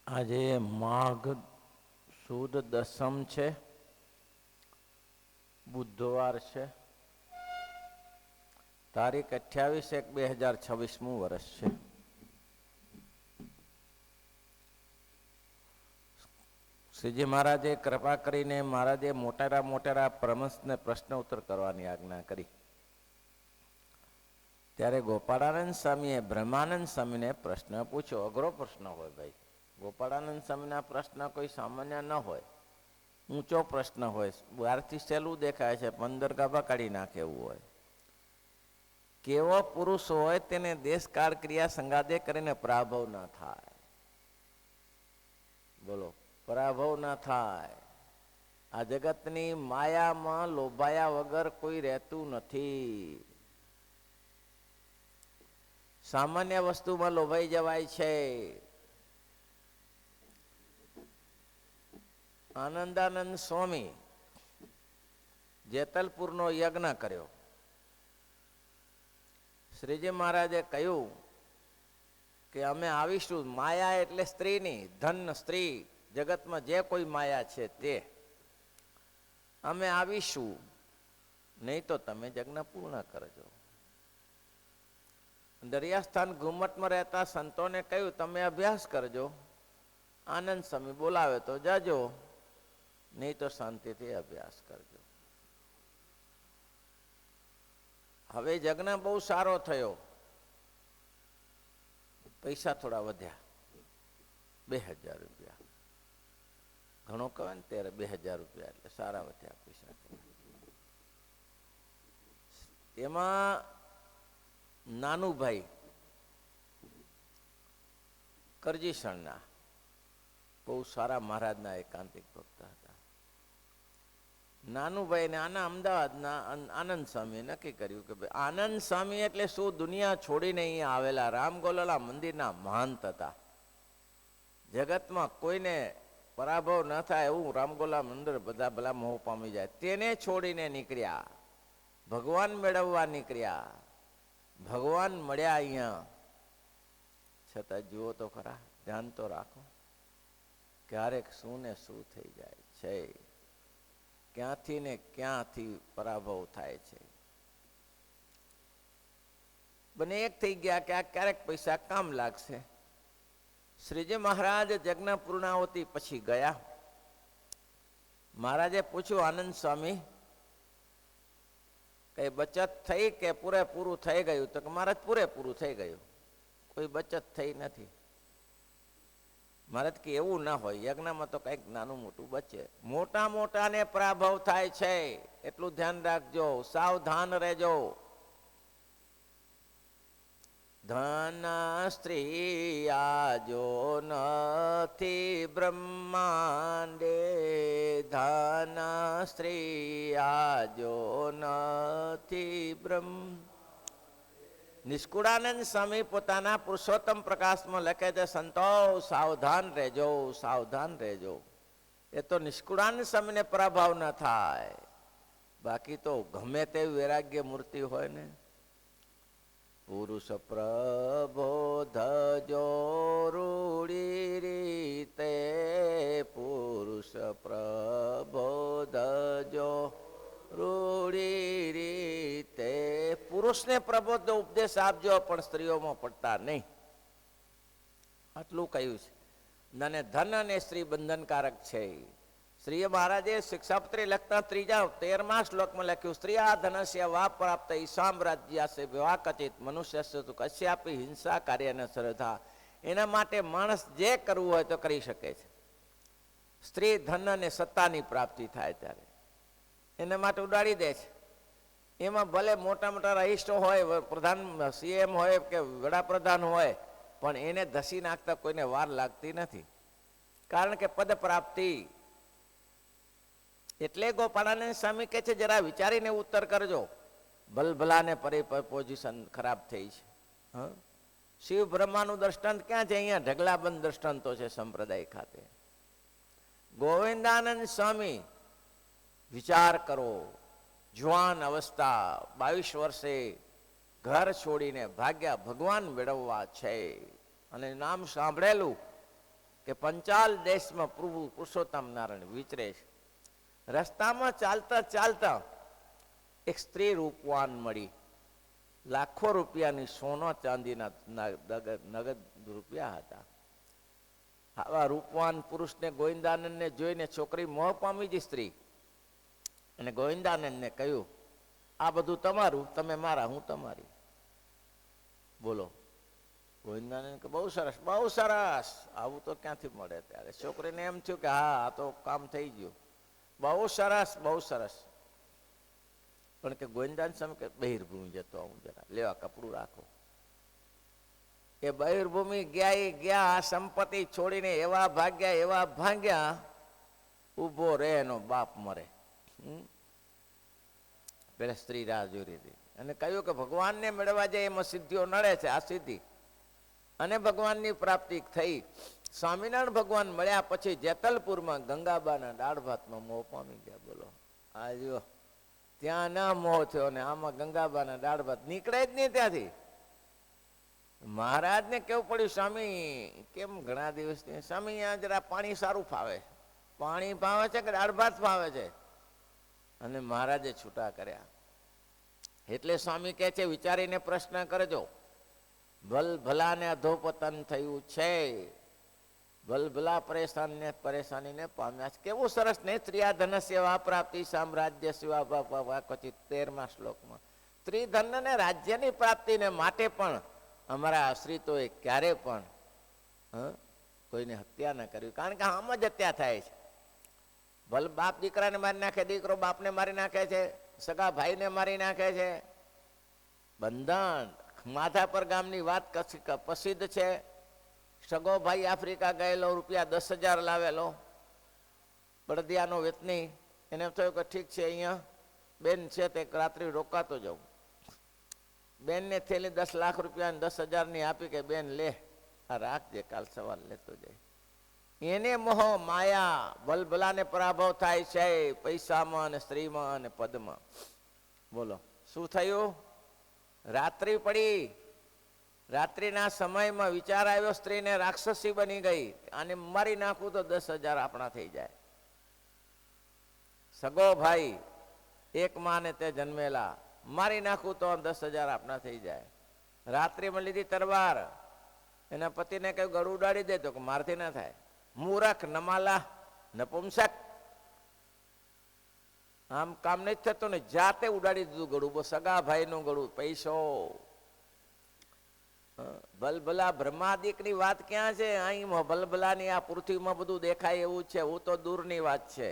આજે માઘ સુદ દસમ છે, બુધવાર છે, તારીખ 28/1/2026 વર્ષ છે. શ્રીજી મહારાજે કૃપા કરીને મહારાજે મોટેરા પ્રમસને પ્રશ્ન ઉત્તર કરવાની આજ્ઞા કરી. ત્યારે ગોપાળાનંદ સ્વામીએ બ્રહ્માનંદ સ્વામીને પ્રશ્ન પૂછ્યો. અઘરો પ્રશ્ન હોય ભાઈ. ગોપાળાનંદ સ્વામીના પ્રશ્ન કોઈ સામાન્ય ન હોય, ઊંચો પ્રશ્ન હોય, બહારથી સહેલું દેખાય છે, 15 ગાભા કાઢી નાખે એવું હોય. કેવો પુરુષ હોય તેને દેશકાળ ક્રિયા સંગાદે કરીને પરાભવ ન થાય. બોલો, પરાભવ ન થાય. આ જગતની માયામાં લોભાયા વગર કોઈ રહેતું નથી. સામાન્ય વસ્તુમાં લોભાઈ જવાય છે. આનંદાનંદ સ્વામી જેતલપુરનો યજ્ઞ કર્યો. શ્રીજી મહારાજે કહ્યું કે અમે આવીશું. માયા એટલે સ્ત્રીની, ધન, સ્ત્રી, જગતમાં જે કોઈ માયા છે તે અમે આવીશું, નહીં તો તમે યજ્ઞ પૂર્ણ કરજો. દરિયાસ્થાન ઘુમટમાં રહેતા સંતોને કહ્યું તમે અભ્યાસ કરજો. આનંદ સ્વામી બોલાવે તો જાજો, નહીં તો શાંતિથી અભ્યાસ કરજો. હવે યજ્ઞ બહુ સારો થયો. પૈસા થોડા વધ્યા, 2000 રૂપિયા. ઘણો કહે ને ત્યારે 2000 રૂપિયા એટલે સારા વધ્યા પૈસા. એમાં નાનુભાઈ કરજીસણના બહુ સારા મહારાજના એકાંતિક ભક્ત હતા. નાનુભાઈ ને આના અમદાવાદના આનંદ સ્વામીએ નક્કી કર્યું કે ભાઈ આનંદ સ્વામી એટલે શું, દુનિયા છોડીને અહીંયા આવેલા રામગોલાલા મંદિરના મહંત હતા. જગતમાં કોઈને પરાભવ ન થાય એવું રામગોલા મંદિર બધા ભલા મોહ પામી જાય, તેને છોડીને નીકળ્યા, ભગવાન મેળવવા નીકળ્યા. ભગવાન મળ્યા અહીંયા. છતાં જુઓ તો ખરા, ધ્યાન તો રાખો, ક્યારેક શું ને શું થઈ જાય છે, ક્યાંથી ને ક્યાંથી પરાભવ થાય છે. બને એક થઈ ગયા કે આ ક્યારેક પૈસા કામ લાગશે. શ્રીજી મહારાજ યજ્ઞ પૂર્ણાવતી પછી ગયા. મહારાજે પૂછ્યું આનંદ સ્વામી કઈ બચત થઈ કે પૂરેપૂરું થઈ ગયું? તો કે મહારાજ પૂરેપૂરું થઈ ગયું, કોઈ બચત થઈ નથી. મહારાજ કે એવું ના હોય, યજ્ઞમાં તો કંઈક નાનું મોટું બચે. મોટાને પરાભવ થાય છે, એટલું ધ્યાન રાખજો, સાવધાન રહેજો. ધન સ્ત્રી આજો નથી બ્રહ્માંડે, ધન સ્ત્રી આજો નથી બ્રહ્મ. નિષ્કુળાનંદ સ્વામી પોતાના પુરુષોત્તમ પ્રકાશમાં લખે છે, સંતો સાવધાન રહેજો, સાવધાન રહેજો. એ તો નિષ્કુળાનંદ સ્વામીને પરાભવ ન થાય, બાકી તો ગમે તેવી વૈરાગ્ય મૂર્તિ હોય ને. પુરુષ પ્રબોધજો રૂડી રીતે, પુરુષ પ્રબોધજો રૂડી રીતે. પુરુષને પ્રબોધનો ઉપદેશ આપજો, પણ સ્ત્રીઓમાં પડતા નહીં. આટલું કહ્યું છે. અને ધન અને સ્ત્રી બંધનકારક છે. શ્રી મહારાજે શિક્ષાપત્રી લખતા 13મા શ્લોકમાં લખ્યું, સ્ત્રીયા ધનસ્ય વા પ્રાપ્ત સામ્રાજ્યાસે વિવાહ કચિત મનુષ્ય કશ્યાપી હિંસા કાર્ય ન શ્રદ્ધા. એના માટે માણસ જે કરવું હોય તો કરી શકે છે. સ્ત્રી ધન અને સત્તાની પ્રાપ્તિ થાય ત્યારે એના માટે ઉડાડી દે છે. એમાં ભલે મોટા રહીષ્ઠો હોય, પ્રધાન સીએમ હોય કે વડાપ્રધાન હોય, પણ એને ધસી નાખતા કોઈને વાર લાગતી નથી, કારણ કે પદ પ્રાપ્તિ. એટલે ગોપાળાનંદ સ્વામી કહે છે જરા વિચારીને ઉત્તર કરજો, ભલભલાને પોઝિશન ખરાબ થઈ છે. શિવ બ્રહ્માનું દ્રષ્ટાંત ક્યાં છે? અહીંયા ઢગલાબંધ દ્રષ્ટાંતો છે સંપ્રદાય ખાતે. ગોવિંદાનંદ સ્વામી વિચાર કરો, જુવાન અવસ્થા, 22 વર્ષે ઘર છોડીને ભાગ્યા ભગવાન મેળવવા છે. અને નામ સાંભળેલું કે પંચાલ દેશમાં પ્રભુ પુરુષોત્તમ નારાયણ વિચરે છે. રસ્તામાં ચાલતા ચાલતા એક સ્ત્રી રૂપવાન મળી. લાખો રૂપિયાની સોના ચાંદીના નગદ રૂપિયા હતા. આવા રૂપવાન પુરુષને ગોવિંદાનંદને જોઈને છોકરી મોહ પામી ગઈ સ્ત્રી, અને ગોવિંદાનંદને કહ્યું, આ બધું તમારું, તમે મારા, હું તમારી. બોલો. ગોવિંદાનંદ કે બહુ સરસ, બહુ સરસ, આવું તો ક્યાંથી મળે. ત્યારે છોકરીને એમ થયું કે હા, આ તો કામ થઈ ગયું, બહુ સરસ, બહુ સરસ. પણ કે ગોવિંદાનંદ સામે કે બહિર્ભૂમિ જતો આવું જરા, લેવા કપડું રાખો. એ બહિર્ભૂમિ ગયા, આ સંપત્તિ છોડીને એવા ભાગ્યા, ઉભો રહે એનો બાપ મરે. પેલા સ્ત્રી રાહ જોઈ રહી હતી અને કહ્યું કે ભગવાનને મેળવવા જાય એમાં સિદ્ધિઓ નડે છે, આ સિદ્ધિ. અને ભગવાનની પ્રાપ્તિ થઈ. સ્વામિનારાયણ ભગવાન મળ્યા પછી જેતલપુરમાં ગંગાબાના દાળ ભાતમાં મોહ પામી ગયા. બોલો, આ જો ત્યાં ના મોહ થયો ને આમાં ગંગાબાના દાળ ભાત નીકળે જ નહીં ત્યાંથી. મહારાજને કેવું પડ્યું, સ્વામી કેમ ઘણા દિવસથી, સ્વામી અહીંયા જરા પાણી સારું ફાવે. પાણી ભાવે છે કે દાળ ભાત ભાવે છે? અને મહારાજે છૂટા કર્યા. એટલે સ્વામી કહે છે, વિચારીને પ્રશ્ન કરજો. ભલભલાને અધોપતન થયું છે, ભલભલા પરેશાનીને પામ્યા છે. કેવું સરસ ને, ત્રિયા સેવા પ્રાપ્તિ સામ્રાજ્ય સેવા ક્વચિત 13મા શ્લોકમાં. ત્રિધન ને રાજ્યની પ્રાપ્તિને માટે પણ અમારા આશ્રિતોએ ક્યારે પણ કોઈને હત્યા ન કરવી, કારણ કે આમ જ હત્યા થાય છે. ભલ બાપ દીકરાને મારી નાખે, દીકરો બાપને મારી નાખે છે, સગા ભાઈને મારી નાખે છે. બંધન. માધાપર ગામની વાત પ્રસિદ્ધ છે. સગો ભાઈ આફ્રિકા ગયેલો, રૂપિયા 10,000 લાવેલો, બળદિયાનો વેતની. એને એમ થયું કે ઠીક છે, અહીંયા બેન છે તે રાત્રિ રોકાતો જાઉં. બેનને થયેલી 10 લાખ રૂપિયા 10,000ની આપી કે બેન લે, આ રાખજે, કાલ સવાર લેતો જાય. એને મોહ માયા ભલભલાને પરાભવ થાય છે, પૈસામાં અને સ્ત્રીમાં અને પદમાં. બોલો શું થયું? રાત્રિ પડી. રાત્રિના સમયમાં વિચાર આવ્યો, સ્ત્રીને રાક્ષસી બની ગઈ, આને મારી નાખું તો 10,000 આપણા થઈ જાય. સગો ભાઈ એક માને તે જન્મેલા, મારી નાખું તો 10,000 આપણા થઈ જાય. રાત્રિમાં લીધી તરવાર, એના પતિને કહ્યું ગળું ઉડાડી દે, તો કે મારથી ના થાય. મૂરખ, નમાલા, નપુંસક, આમ કામ નથી થતું ને, જાતે ઉડાડી દીધું ગળું. સગા ભાઈનું ગળું, પૈસો. ભલભલા બ્રહ્માદિકની વાત ક્યાં છે? અહીં ભલભલાની આ પૃથ્વીમાં બધું દેખાય એવું છે, હું તો દૂરની વાત છે,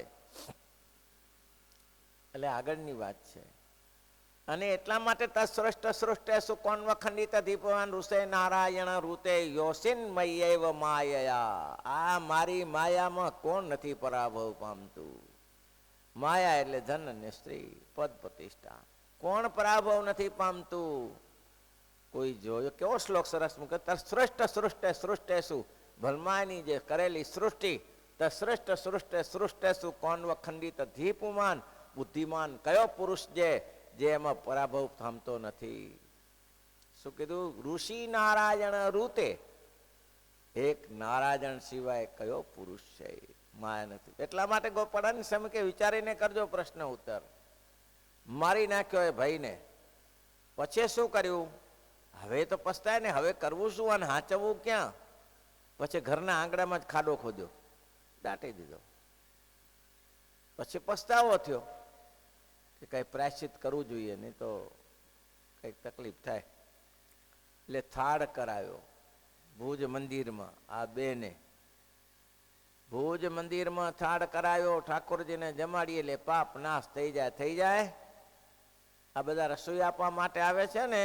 એટલે આગળની વાત છે. અને એટલા માટે તસૃષ્ટ સૃષ્ટે સુકોન્વ ખંડિત દીપવાન ઋષે નારાયણ ઋતે યોસિન મય્યવ માયયા. આ મારી માયામાં કોણ નથી પરાભવ પામતું? માયા એટલે ધન અને સ્ત્રી, પદ પ્રતિષ્ઠા. કોણ પરાભવ નથી પામતું? કોઈ જોયો? કેવો શ્લોક સરસ મૂકે, તસૃષ્ટ સૃષ્ટે સૃષ્ટેસુ. ભલમાની જે કરેલી સૃષ્ટિ, તસૃષ્ટ સૃષ્ટે સૃષ્ટેસુ કોન્વ ખંડિત દીપમાન. બુદ્ધિમાન કયો પુરુષ જે એમાં પરાભવ પામતો નથી? શું કીધું? ઋષિ નારાયણ ઋતે. એક નારાયણ સિવાય કયો પુરુષ છે? માયા નથી. એટલા માટે ગોપાળાની સ્વામી કે વિચારીને કરજો પ્રશ્ન ઉત્તર. મારી નાખ્યો એ ભાઈને, પછી શું કર્યું? હવે તો પસ્તાય ને, હવે કરવું શું અને હાચવવું ક્યાં? પછી ઘરના આંગણામાં જ ખાડો ખોદ્યો, દાટી દીધો. પછી પસ્તાવો થયો કે કઈ પ્રાયશ્ચિત કરવું જોઈએ, નહીં તો કઈક તકલીફ થાય. એટલે થાળ કરાયો ભુજ મંદિરમાં. આ બેને ભુજ મંદિરમાં થાળ કરાયો, ઠાકોરજીને જમાડીએ એટલે પાપ નાશ થઈ જાય. આ બધા રસોઈ આપવા માટે આવે છે ને,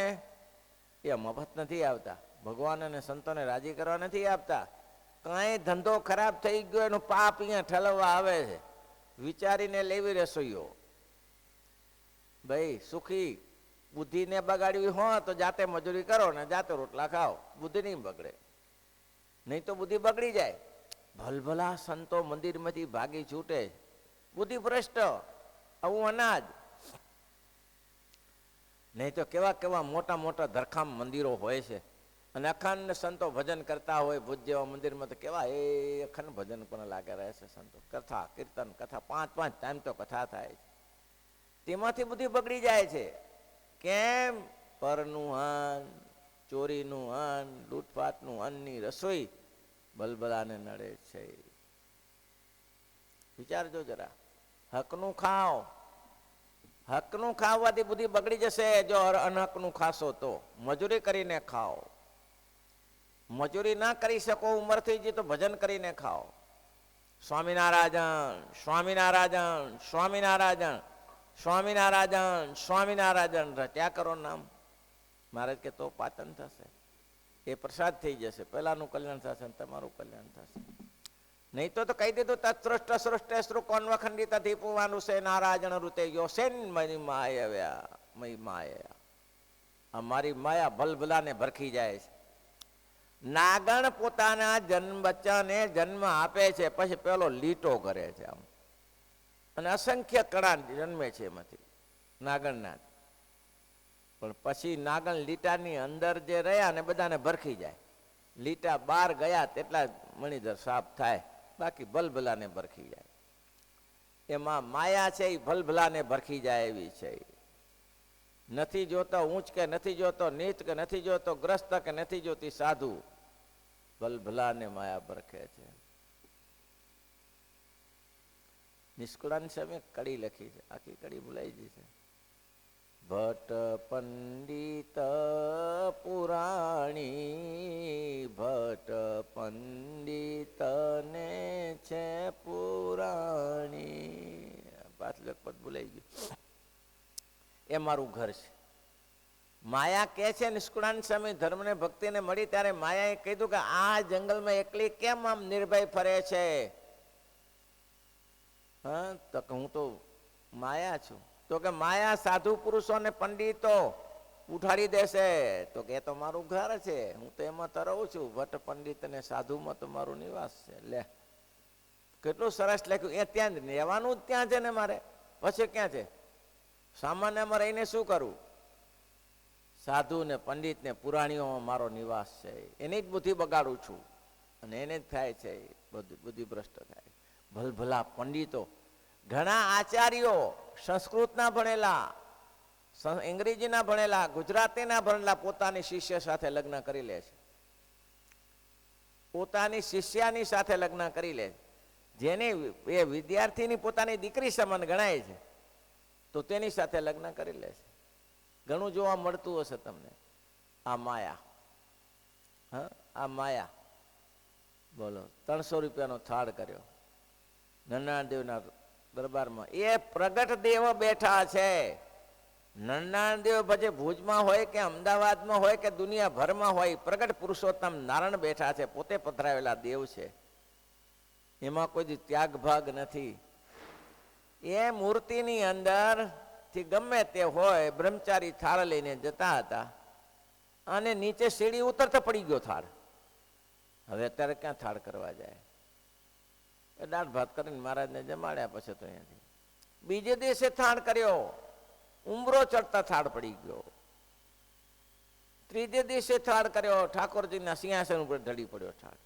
એ મફત નથી આવતા. ભગવાન અને સંતોને રાજી કરવા નથી આપતા. કઈ ધંધો ખરાબ થઈ ગયો એનું પાપ અહીંયા ઠલવવા આવે છે. વિચારીને લેવી રસોઈઓ. ભાઈ સુખી બુદ્ધિને બગાડવી હોય તો જાતે મજૂરી કરો ને જાતે રોટલા ખાઓ, બુદ્ધિ નહીં બગડે. નહીં તો બુદ્ધિ બગડી જાય. ભલભલા સંતો મંદિરમાંથી ભાગી છૂટે, બુદ્ધિ ભ્રષ્ટ, આવું અનાજ. નહીં તો કેવા કેવા મોટા મોટા ધરખામ મંદિરો હોય છે, અને અખંડ સંતો ભજન કરતા હોય ભુજ જેવા મંદિરમાં તો કેવા એ અખંડ ભજન પણ લાગે રહે છે સંતો. કથા કીર્તન કથા 5 ટાઈમ તો કથા થાય છે. તેમાંથી બુદ્ધિ બગડી જાય છે. કેમ? પરનું અન્ન, ચોરીનું અન્ન, લૂંટફાટનું અન્નની રસોઈ બલબલાને નડે છે. વિચારજો જરા. હકનું ખાઓ. હકનું ખાવાથી બુદ્ધિ બગડી જશે. જો અનહકનું ખાશો તો મજૂરી કરીને ખાઓ. મજૂરી ના કરી શકો, ઉંમર થઈ ગઈ તો ભજન કરીને ખાઓ. સ્વામિનારાયણ સ્વામિનારાયણ સ્વામિનારાયણ સ્વામિનારાયણ સ્વામિનારાયણ રટ્યા કરો નામ. મહારાજ કે તો પાચન થશે, એ પ્રસાદ થઈ જશે. પહેલાનું કલ્યાણ થશે ને તમારું કલ્યાણ થશે. નહીં તો કહી દીધું તત્સૃષ્ટ સૃષ્ટ શ્રુકોન્વ ખંડિત દીપવાનું છે નારાયણ ઋતે યોસેન મય માયા મય માયા. અમારી માયા ભલભલાને ભરખી જાય છે. નાગણ પોતાના બચ્ચાને જન્મ આપે છે, પછી પેલો લીટો કરે છે આમ, અને અસંખ્ય કણા જન્મે છે એમાંથી નાગણના. પણ પછી નાગણ લીટાની અંદર જે રહ્યા ને બધાને ભરખી જાય. લીટા બહાર ગયા તેટલા મણિધર સાફ થાય, બાકી ભલભલાને ભરખી જાય. એમાં માયા છે એ ભલભલાને ભરખી જાય એવી છે. નથી જોતો ઊંચ કે નથી જોતો નીચ કે નથી જોતો ગ્રસ્ત કે નથી જોતી સાધુ, ભલભલાને માયા ભરખે છે. નિષ્કુળાન સામે કડી લખી છે, આખી કડી ભૂલાઈ ગઈ છે. ભટ્ટ પંડિત પુરાણી, ભટ્ટ પંડિત ને છે પુરાણી. પાછળ પદ ભૂલાઈ ગયું. એ મારું ઘર છે. માયા કે છે નિષ્કુળાન સ્વામી ધર્મને ભક્તિને મળી ત્યારે માયાએ કીધું કે આ જંગલમાં એકલી કેમ આમ નિર્ભય ફરે છે? હા, તો હું તો માયા છું. તો કે માયા સાધુ પુરુષોને પંડિતો ઉઠાડી દેશે. તો કે એ તો મારું ઘર છે, હું તો એમાં તો રહું છું. ભટ્ટ પંડિત અને સાધુમાં તો મારું નિવાસ છે. લે કેટલું સરસ લખ્યું. એ ત્યાં રહેવાનું જ ત્યાં છે ને મારે, પછી ક્યાં છે? સામાન્યમાં રહીને શું કરું? સાધુ ને પંડિત ને પુરાણીઓમાં મારો નિવાસ છે. એની જ બુદ્ધિ બગાડું છું અને એને જ થાય છે બુદ્ધિ ભ્રષ્ટ થાય. ભલભલા પંડિતો, ઘણા આચાર્યો સંસ્કૃતના ભણેલા, અંગ્રેજીના ભણેલા, ગુજરાતીના ભણેલા પોતાની શિષ્ય સાથે લગ્ન કરી લે છે. પોતાની શિષ્યાની સાથે લગ્ન કરી લે. જેની એ વિદ્યાર્થીની પોતાની દીકરી સમાન ગણાય છે, તો તેની સાથે લગ્ન કરી લે છે. ઘણું જોવા મળતું હશે તમને. આ માયા, હા, આ માયા. બોલો, 300 રૂપિયાનો થાળ કર્યો નરનારાયણ દેવના દરબારમાં. એ પ્રગટ દેવ બેઠા છે. નરનારાયણ દેવ પછી ભુજમાં હોય કે અમદાવાદમાં હોય કે દુનિયાભરમાં હોય, પ્રગટ પુરુષોત્તમ નારાયણ બેઠા છે. પોતે પધરાવેલા દેવ છે. એમાં કોઈ ત્યાગ ભાગ નથી. એ મૂર્તિની અંદર થી ગમે તે હોય બ્રહ્મચારી થાળ લઈને જતા હતા અને નીચે સીડી ઉતરતા પડી ગયો થાળ. હવે અત્યારે ક્યાં થાળ કરવા જાય? દાળ ભાત કરીને મહારાજને જમાડ્યા. પછી તો અહીંયાથી બીજે દિવસે થાળ કર્યો, ઉંબરો ચડતા થાળ પડી ગયો. ત્રીજે દિવસે થાળ કર્યો, ઠાકોરજીના સિંહાસન ઉપર ઢળી પડ્યો થાળ.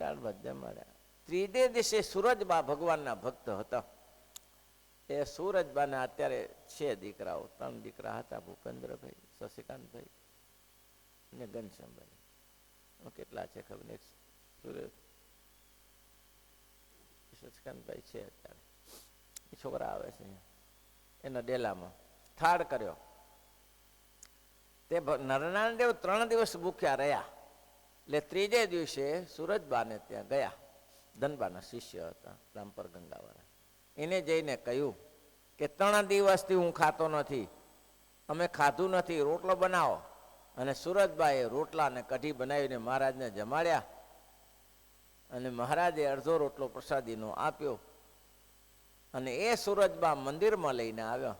દાળ ભાત જમાડ્યા. ત્રીજે દિવસે સુરજબા ભગવાનના ભક્ત હતા. એ સુરજબાના અત્યારે છે દીકરાઓ, 3 દીકરા હતા. ભૂપેન્દ્રભાઈ, શશિકાંતભાઈ ને ઘનશ્યામભાઈ. કેટલા છે ખબર નહીં. શશિકાંતભાઈ છે અત્યારે, એ છોકરા આવે છે એના ડેલામાં. થાળ કર્યો. તે નરનારાયણ દેવ 3 દિવસ ભૂખ્યા રહ્યા. એટલે ત્રીજે દિવસે સુરજબાને ત્યાં ગયા. ધનબાના શિષ્ય હતા, રામપર ગંગાવાળા. એને જઈને કહ્યું કે 3 દિવસથી હું ખાતો નથી, અમે ખાધું નથી, રોટલો બનાવો. અને સુરજબાએ રોટલા અને કઢી બનાવીને મહારાજને જમાડ્યા. અને મહારાજે અડધો રોટલો પ્રસાદીનો આપ્યો. અને એ સુરજબા મંદિરમાં લઈને આવ્યો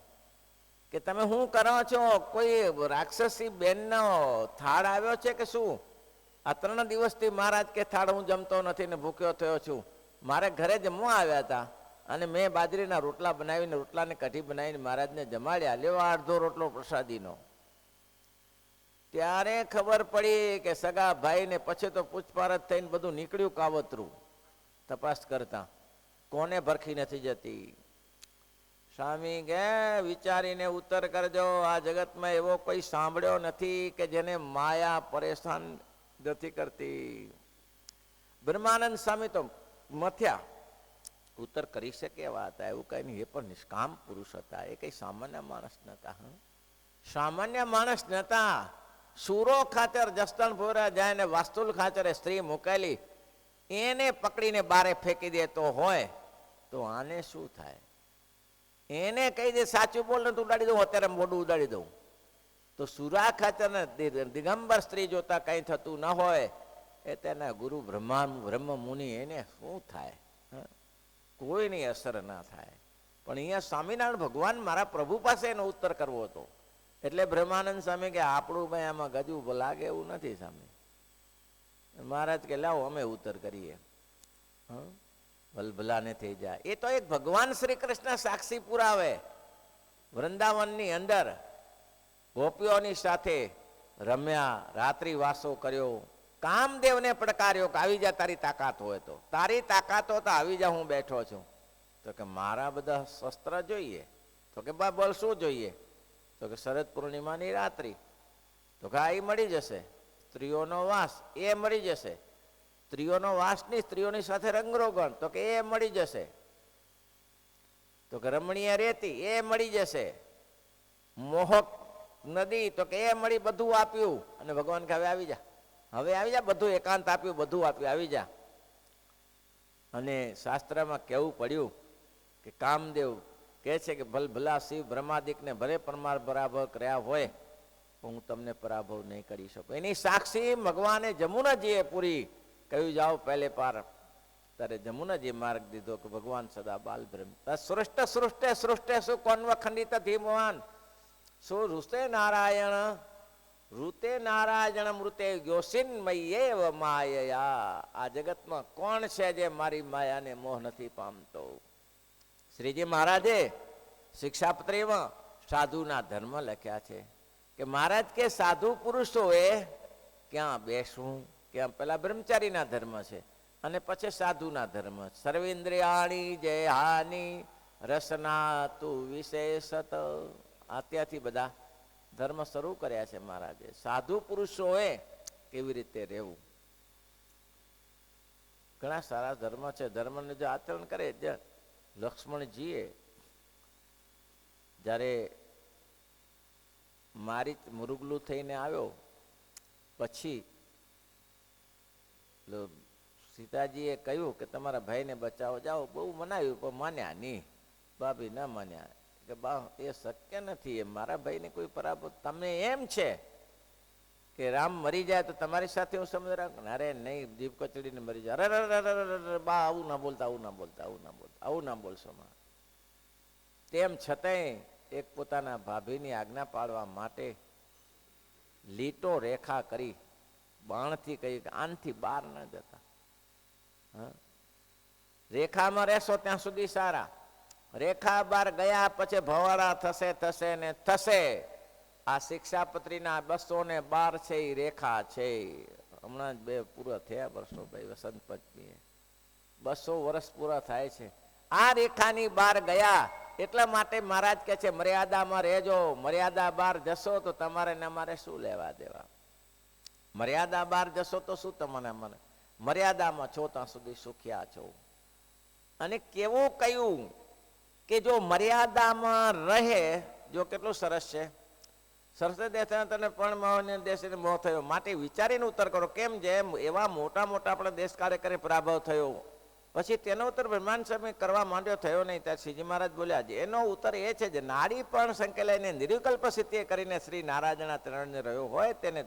કે તમે શું કરો છો? કોઈ રાક્ષસી બેનનો થાળ આવ્યો છે કે શું? આ 3 દિવસથી મહારાજ કે થાળ હું જમતો નથી ને ભૂખ્યો થયો છું. મારે ઘરે જમવા આવ્યા હતા અને મેં બાજરીના રોટલા બનાવીને, રોટલાને કઢી બનાવીને મહારાજને જમાડ્યા. લેવા અડધો રોટલો પ્રસાદીનો. ત્યારે ખબર પડી કે સગા ભાઈ ને પછી તો પૂછપરછ થઈને બધું નીકળ્યું કાવતરું. તપાસ કરતા કોને ભરખી નથી જતી. સ્વામી કે વિચારીને ઉત્તર કરજો. આ જગતમાં એવો કોઈ સાંભળ્યો નથી કે જેને માયા પરેશાન નથી કરતી. બ્રહ્માનંદ સ્વામી તો મથ્યા, ઉત્તર કરી શકે એવા હતા. એવું કઈ નહીં, એ પણ નિષ્કામ પુરુષ હતા. એ કઈ સામાન્ય માણસ નતા. સામાન્ય માણસ નતા. સુરો ખાતર જસદણપુરા જાય ને વાસ્તુલ ખાતરે સ્ત્રી મૂકેલી, એને પકડીને બારે ફેંકી દેતો હોય તો આને શું થાય? એને કહી દે સાચું બોલ ને તું ઉડાડી દઉં, અત્યારે મોઢું ઉડાડી દઉં. તો સુરા ખાતર ને દિગંબર સ્ત્રી જોતા કઈ થતું ન હોય એ તેના ગુરુ બ્રહ્મ મુનિ, એને શું થાય? કોઈની અસર ના થાય. પણ અહીંયા સ્વામિનારાયણ ભગવાન મારા પ્રભુ પાસે એનો ઉત્તર કરવો હતો. એટલે બ્રહ્માનંદ સ્વામી કે આપણું ભાઈ આમાં ગજુ લાગે એવું નથી સ્વામી. મહારાજ કે લાવો અમે ઉત્તર કરીએ. ભલભલાને થઈ જાય. એ તો એક ભગવાન શ્રી કૃષ્ણ સાક્ષી પુરાવે. વૃંદાવનની અંદર ગોપીઓની સાથે રમ્યા, રાત્રિ વાસો કર્યો. કામદેવને પડકાર્યો કે આવી જા તારી તાકાત હોય તો. તારી તાકાત હોય તો આવી જા, હું બેઠો છું. તો કે મારા બધા શસ્ત્ર જોઈએ. તો કે બા બોલ શું જોઈએ? તો કે શરદ પૂર્ણિમાની રાત્રિ. તો કે આ એ મળી જશે. સ્ત્રીઓનો વાસ એ મળી જશે. સ્ત્રીઓનો વાસ ની સ્ત્રીઓની સાથે રંગરોગણ, તો કે એ મળી જશે. તો કે રમણીય રેતી એ મળી જશે. મોહક નદી, તો કે એ મળી. બધું આપ્યું અને ભગવાન કે હવે આવી જા, હવે આવી જા. બધું એકાંત આપ્યું, બધું આપ્યું, આવી જા. અને શાસ્ત્રમાં કેવું પડ્યું કે કામદેવ કહે છે કે ભલા શિવ બ્રહ્માદિકને ભલે પરમાર પરાભવ કર્યા હોય, હું તમને પરાભવ નહીં કરી શકું. એની સાક્ષી ભગવાને જમુનાજીએ પૂરી કહ્યું જાઓ પહેલે પાર. ત્યારે જમુનાજી માર્ગ દીધો કે ભગવાન સદા બાલ બ્રહ્મ સૃષ્ટે સુ કોન્વ ખંડિત ધીમવાન સુ ઋતે નારાયણ ઋતે નારાયણ મૃતે યોસિન્મય્યેવ માયયા. આ જગતમાં કોણ છે જે મારી માયાને મોહ નથી પામતો? શ્રીજી મહારાજે શિક્ષાપત્રીમાં સાધુના ધર્મ લખ્યા છે કે મહારાજ કે સાધુ પુરુષોએ ક્યાં બેસવું, ક્યાં પેલા બ્રહ્મચારીના ધર્મ છે અને પછી સાધુના ધર્મ. સર્વેન્દ્રિયાણી જય હાની રસના તુ વિશેષત. અત્યારથી બધા ધર્મ શરૂ કર્યા છે મહારાજે. સાધુ પુરુષોએ કેવી રીતે રહેવું, ઘણા સારા ધર્મ છે. ધર્મને જો આચરણ કરે. લક્ષ્મણજીએ જ્યારે મારી મુરુગલું થઈને આવ્યો પછી સીતાજીએ કહ્યું કે તમારા ભાઈને બચાવો જાઓ. બહુ મનાવ્યું પણ માન્યા નહીં. ભાભી ના માન્યા કે બા એ શક્ય નથી, એ મારા ભાઈને કોઈ પરાભવ. તમને એમ છે કે રામ મરી જાય તો તમારી સાથે હું સમજ રાખું? અરે નહીં, જીભ કચડીને મરી જાય. અરે બા આવું ના બોલતા, આવું ના બોલતા, આવું ના બોલતા, આવું ના બોલશો માં. તેમ છતાંય એક પોતાના ભાભીની આજ્ઞા પાડવા માટે લીટો રેખા કરી, બાણથી કહી કે આનથી બહાર ન જતા. રેખામાં રહેશો ત્યાં સુધી સારા. રેખા બાર ગયા પછી ભવાડા થશે ને થશે. આ શિક્ષાપત્રીના 212 છે એ રેખા છે. હમણાં જ 2 પૂરા થયા વર્ષો ભાઈ વસંત પંચમી, 200 વર્ષ પૂરા થાય છે. આ રેખાની બહાર ગયા એટલા માટે મહારાજ કહે છે મર્યાદામાં રહેજો. મર્યાદા બહાર જશો તો તમારે ને અમારે શું લેવા દેવા? મર્યાદા બહાર જશો તો શું તમને મને? મર્યાદામાં છો ત્યાં સુધી સુખ્યા છો. અને કેવું કહ્યું કે જો મર્યાદામાં રહે, જો કેટલું સરસ છે. સરસ દેશ તને પણ દેશને મોહ થયો. માટે વિચારીને ઉત્તર કરો. કેમ જેમ એવા મોટા મોટા આપણા દેશ કાર્ય કરી પરાભવ થયો પછી તેનો ઉત્તર બ્રહ્માંડ સ્વામી કરવા માંડ્યો થયો નહીં. ત્યારે શ્રીજી મહારાજ બોલ્યા છે એનો ઉત્તર એ છે જે નાડી પણ સંકેલાઈને નિર્વિકલ્પ સ્થિતિએ કરીને શ્રી નારાયણના ત્રણને રહ્યો હોય તેને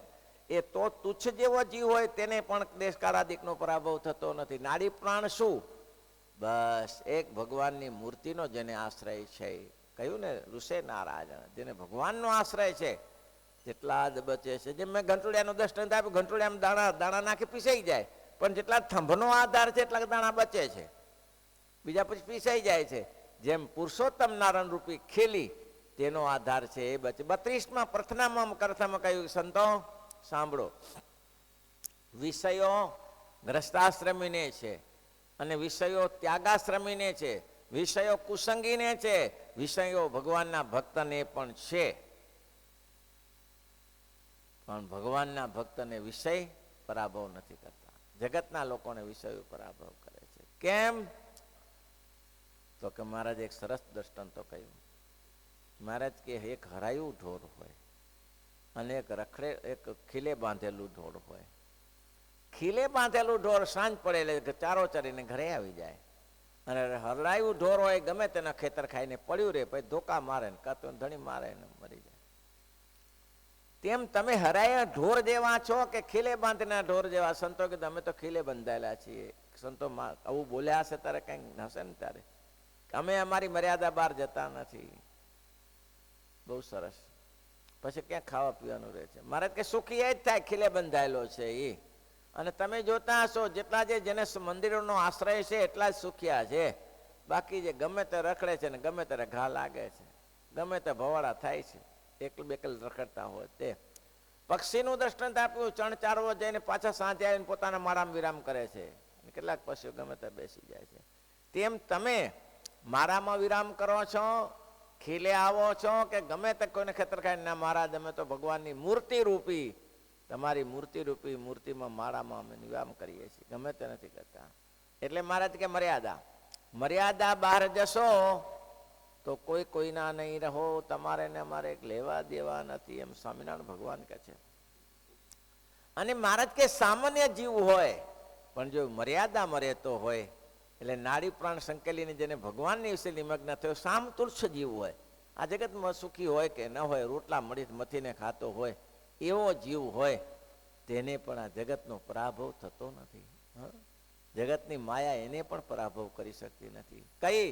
એ તો તુચ્છ જેવો જીવ હોય તેને પણ દેશકારાદિકનો પરાભવ થતો નથી. નાડી પ્રાણ શું? બસ એક ભગવાનની મૂર્તિનો જેને આશ્રય છે. કહ્યું ને ઋષે નારાયણ, જેને ભગવાનનો આશ્રય છે જેટલા જ બચે છે. જેમ મેં ઘંટોળિયાનું દ્રષ્ટાંત આપ્યું, ઘંટોળિયામાં દાણા નાખી પીસાઈ જાય, પણ જેટલા થંભનો આધાર છે એટલા દાણા બચે છે, બીજા પછી પીસાઈ જાય છે. જેમ પુરુષોત્તમ નારાયણ રૂપી ખીલી તેનો આધાર છે એ બચે. 32માં પ્રાર્થનામાં કરથામાં કહ્યું સંતો સાંભળો, વિષયો ગ્રસ્તાશ્રમીને છે અને વિષયો ત્યાગાશ્રમીને છે, વિષયો કુસંગીને છે, વિષયો ભગવાનના ભક્તને પણ છે. પણ ભગવાનના ભક્તને વિષય પરાભવ નથી કરતા, જગતના લોકોને વિષયો પરાભવ કરે છે. કેમ? તો કે મહારાજ એક સરસ દ્રષ્ટાંત કહ્યું. મહારાજ કે એક હરાયું ઢોર હોય અને એક ખીલે બાંધેલું ઢોર હોય. ખીલે બાંધેલું ઢોર સાંજ પડે એટલે ચારો ચરીને ઘરે આવી જાય, અને હરાયું ઢોર હોય ગમે તેના ખેતર ખાઈને પડ્યું રહે, પછી ધોકા મારે ને કાં તો ધણી મારે ને મરી જાય. તેમ તમે હરાયા ઢોર જેવા છો કે ખીલે બાંધેલા ઢોર જેવા? સંતો કે અમે તો ખીલે બંધાયેલા છીએ. સંતો આવું બોલ્યા હશે ત્યારે કઈક હશે ને ત્યારે, અમે અમારી મર્યાદા બહાર જતા નથી. બહુ સરસ. પછી ક્યાં ખાવા પીવાનું રહે છે? મહારાજ કે સુખી એ જ થાય ખીલે બંધાયેલો છે એ. અને તમે જોતા હશો જેટલા જેને મંદિરોનો આશ્રય છે એટલા જ સુખિયા છે. બાકી જે ગમે તે રખડે છે ને ગમે ત્યારે ઘા લાગે છે, ગમે તે ભવાડા થાય છે, એકલ બેકલ રખડતા હોય તે. પક્ષીનું દ્રષ્ટાંત આપ્યું, ચણ ચારવો જઈને પાછા સાંજે આવીને પોતાના માળામાં વિરામ કરે છે. કેટલાક પક્ષીઓ ગમે તે બેસી જાય છે. તેમ તમે મારામાં વિરામ કરો છો, ખીલે આવો છો કે ગમે તે કોઈને ખેતર ખાય ના મહારાજ અમે તો ભગવાનની મૂર્તિ રૂપી, તમારી મૂર્તિ રૂપી મૂર્તિમાં માળામાં અમે વિરામ કરીએ છીએ, ગમે તે નથી કરતા. એટલે મહારાજ કે મર્યાદા બહાર જશો તો કોઈ કોઈના નહીં રહો, તમારે ને અમારે લેવા દેવા નથી, એમ સ્વામિનારાયણ ભગવાન કહે છે. અને મહારાજ કે સામાન્ય જીવ હોય પણ જો મર્યાદામાં રહેતો હોય, એટલે નાડી પ્રાણ સંકેલીને જેને ભગવાનની વિશે નિમગ્ન થયો, સામતુલ્ય જીવ હોય, આ જગતમાં સુખી હોય કે ન હોય, રોટલા મળી મથીને ખાતો હોય એવો જીવ હોય, તેને પણ આ જગતનો પરાભવ થતો નથી. જગતની માયા એને પણ પરાભવ કરી શકતી નથી. કઈ?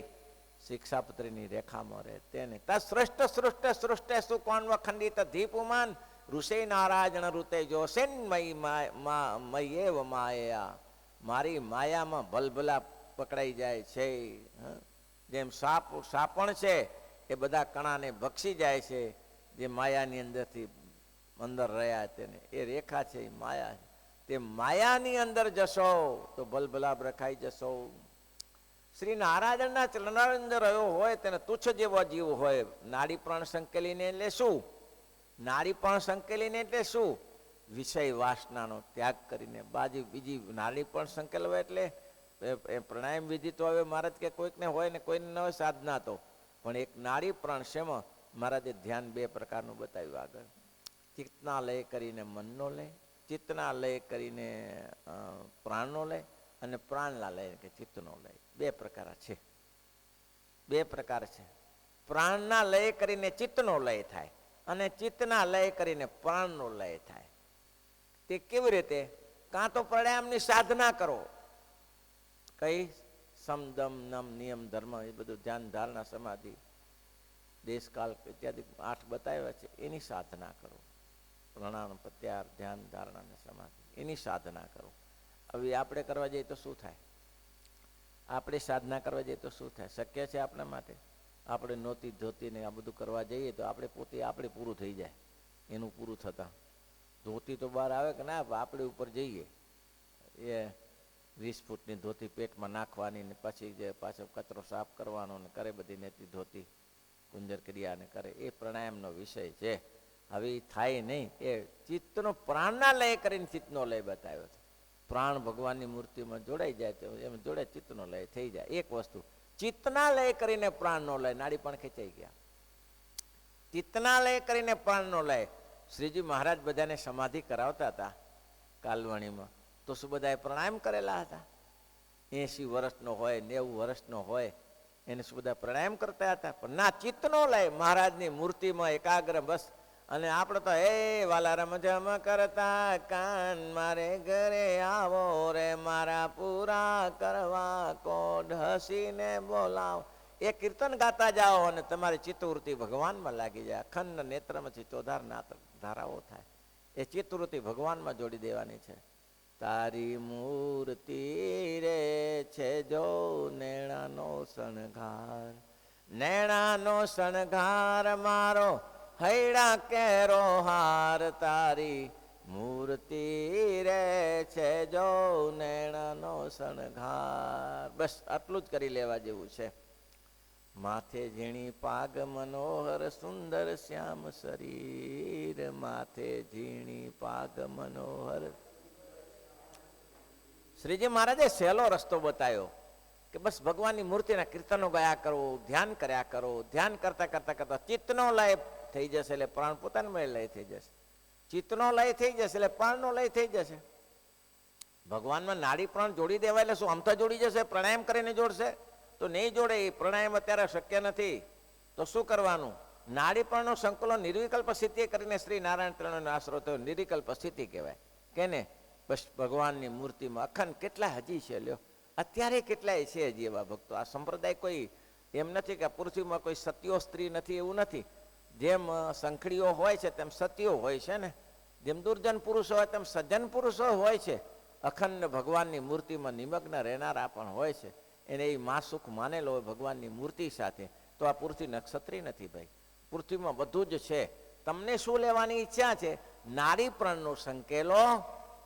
શિક્ષાપત્રીની રેખામાં રહે તેને. સૃષ્ટ સૃષ્ટ સૃષ્ટ સુકોન્વ ખંડિત ધીપુમાન ઋષિ નારાયણ ઋતે જોશેન મયેવ માયા. મારી માયામાં ભલભલા પકડાઈ જાય છે. જેમ સાપણ છે એ બધા કણાને ભક્ષી જાય છે, જે માયાની અંદરથી અંદર રહ્યા તેને, એ રેખા છે એ માયા. તે માયાની અંદર જશો તો ભલભલા રખાઈ જશો. શ્રી નારાયણના ચરણની અંદર રહ્યો હોય તેને તુચ્છ જેવો જીવ હોય. નાડી પ્રાણ સંકેલીને એટલે શું? નાડી પ્રાણ સંકેલીને એટલે શું? વિષય વાસનાનો ત્યાગ કરીને બીજી નાડી પ્રાણ સંકેલવા એટલે પ્રાણાયામ વિધિ તો હવે મહારાજ કે કોઈકને હોય ને કોઈને ન હોય સાધના તો, પણ એક નાડી પ્રાણ શેમાં મહારાજે ધ્યાન બે પ્રકારનું બતાવ્યું આગળ. ચિત્તના લય કરીને મનનો લય, ચિત્તના લય કરીને પ્રાણનો લય, અને પ્રાણના લય કે ચિત્તનો લય. બે પ્રકાર છે. બે પ્રકાર છે. પ્રાણના લય કરીને ચિત્તનો લય થાય અને ચિત્તના લય કરીને પ્રાણનો લય થાય. તે કેવી રીતે? કાં તો પ્રાણાયામની સાધના કરો, કઈ સમદમ નમ નિયમ ધર્મ એ બધું ધ્યાન ધારણા સમાધિ દેશકાલ ઇત્યાદિ 8 બતાવ્યા છે, એની સાધના કરો. પ્રણામ પ્રત્યાર ધ્યાન ધારણા અને સમાધિ એની સાધના કરો. હવે આપણે કરવા જઈએ તો શું થાય? આપણે સાધના કરવા જઈએ તો શું થાય? શક્ય છે આપણા માટે? આપણે નોતી ધોતીને આ બધું કરવા જઈએ તો આપણે પોતે આપણે પૂરું થઈ જાય, એનું પૂરું થતા ધોતી તો બહાર આવે કે ના? આપણે ઉપર જઈએ એ 20 ફૂટની ધોતી પેટમાં નાખવાની ને પછી જે પાછો કચરો સાફ કરવાનો ને કરે બધી નેતી ધોતી કુંજર ક્રિયાને કરે, એ પ્રાણાયામનો વિષય છે. હવે એ થાય નહીં. એ ચિત્તનો પ્રાણના લય કરીને ચિત્તનો લય બતાવ્યો છે. પ્રાણ ભગવાનની મૂર્તિમાં જોડાઈ જાય તો એમ જોડે ચિત્તનો લય થઈ જાય. એક વસ્તુ. ચિત્તના લય કરીને પ્રાણનો લય, નાડી પણ ખેંચાઈ ગયા. ચિત્તના લય કરીને પ્રાણનો લય. શ્રીજી મહારાજ બધાને સમાધિ કરાવતા હતા કાલવાણીમાં, તો શું બધાએ પ્રાણાયામ કરેલા હતા? 80 વર્ષનો હોય, 90 વર્ષનો હોય, એને શું બધા પ્રાણાયામ કરતા હતા? પણ ના, ચિત્તનો લય મહારાજની મૂર્તિમાં એકાગ્ર બસ. અને આપણે તો હે વાલા રમઝમ કરતા કાન મારે ઘરે આવો રે, મારા પૂરા કરવા કોઢ હસીને બોલાવો. એ કીર્તન ગાતા જાઓ અને તમારી ચિત્તવૃત્તિ ભગવાનમાં લાગી જાય. અખંડ નેત્રમાંથી ચોધાર ધારાઓ થાય. એ ચિત્તવૃત્તિ ભગવાનમાં જોડી દેવાની છે. તારી મૂર્તિ રે છે જો નેણાનો શણગાર, નેણાનો શણગાર મારો હૈડા કેરો હાર, તારી મૂર્તિ રે છે જો નૈણનો શણગાર. બસ આટલું જ કરી લેવા જેવું છે. માથે ઝીણી પાગ મનોહર સુંદર શ્યામ શરીર, માથે ઝીણી પાગ મનોહર. શ્રીજી મહારાજે સહેલો રસ્તો બતાવ્યો કે બસ ભગવાનની મૂર્તિના કીર્તનો ગાયા કરો, ધ્યાન કર્યા કરો. ધ્યાન કરતા કરતા કરતા ચિત્તનો લય થઈ જશે એટલે પ્રાણ પોતાનો લય થઈ જશે. ચિત્તનો લય થઈ જશે એટલે પ્રાણનો લય થઈ જશે. ભગવાનમાં નાડી પ્રાણ જોડી દેવાય એટલે શું આમથા જોડી જશે? પ્રાણાયામ કરીને જોડશે તો નહીં જોડે. એ પ્રાણાયામ અત્યારે શક્ય નથી. તો શું કરવાનું? નાડી પ્રાણનો સંકલન નિર્વિકલ્પ સ્થિતિ કરીને શ્રી નારાયણ ત્રણનો આશરો થયો. નિર્વિકલ્પ સ્થિતિ કહેવાય. કેને? બસ ભગવાનની મૂર્તિમાં અખંડ. કેટલા હજી છે લ્યો, અત્યારે કેટલાય છે હજી એવા ભક્તો. આ સંપ્રદાય કોઈ એમ નથી કે પૃથ્વીમાં કોઈ સતીઓ સ્ત્રી નથી, એવું નથી. જેમ સંખડીઓ હોય છે તેમ સતીઓ હોય છે ને, જેમ દુર્જન પુરુષો હોય તેમ સજ્જન પુરુષો હોય છે. અખંડ ભગવાનની મૂર્તિમાં નિમગ્ન રહેનારા પણ હોય છે. એને એ મા સુખ માનેલો હોય ભગવાનની મૂર્તિ સાથે. તો આ પૃથ્વી નક્ષત્રી નથી ભાઈ. પૃથ્વીમાં બધું જ છે. તમને શું લેવાની ઈચ્છા છે? નારી પ્રાણનો સંકેલો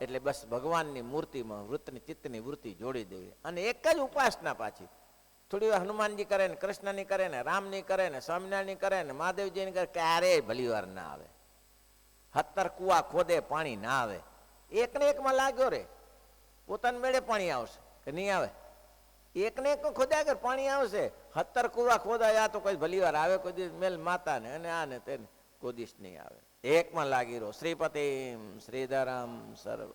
એટલે બસ ભગવાનની મૂર્તિમાં વૃત્તની ચિત્તની વૃત્તિ જોડી દેવી. અને એક જ ઉપાસના પાછી. થોડી વાર હનુમાનજી કરે ને, કૃષ્ણની કરે ને, રામની કરે ને, સ્વામિનારાયણની કરે ને, મહાદેવજીની કરે, ક્યારેય ભલી વાર ના આવે. 17 કુવા ખોદે પાણી ના આવે. એકને એકમાં લાગ્યો રે, પોતાના મેળે પાણી આવશે કે નહીં આવે? એકને એક ખોદ્યા કર પાણી આવશે. 17 કુવા ખોદાય આ તો કોઈ ભલી વાર આવે? કોઈ દિવસ મેલ માતા ને અને આ ને તેને કોઈ દિવસ નહીં આવે. એકમાં લાગી રહો. શ્રીપતિ શ્રીધરમ સર્વ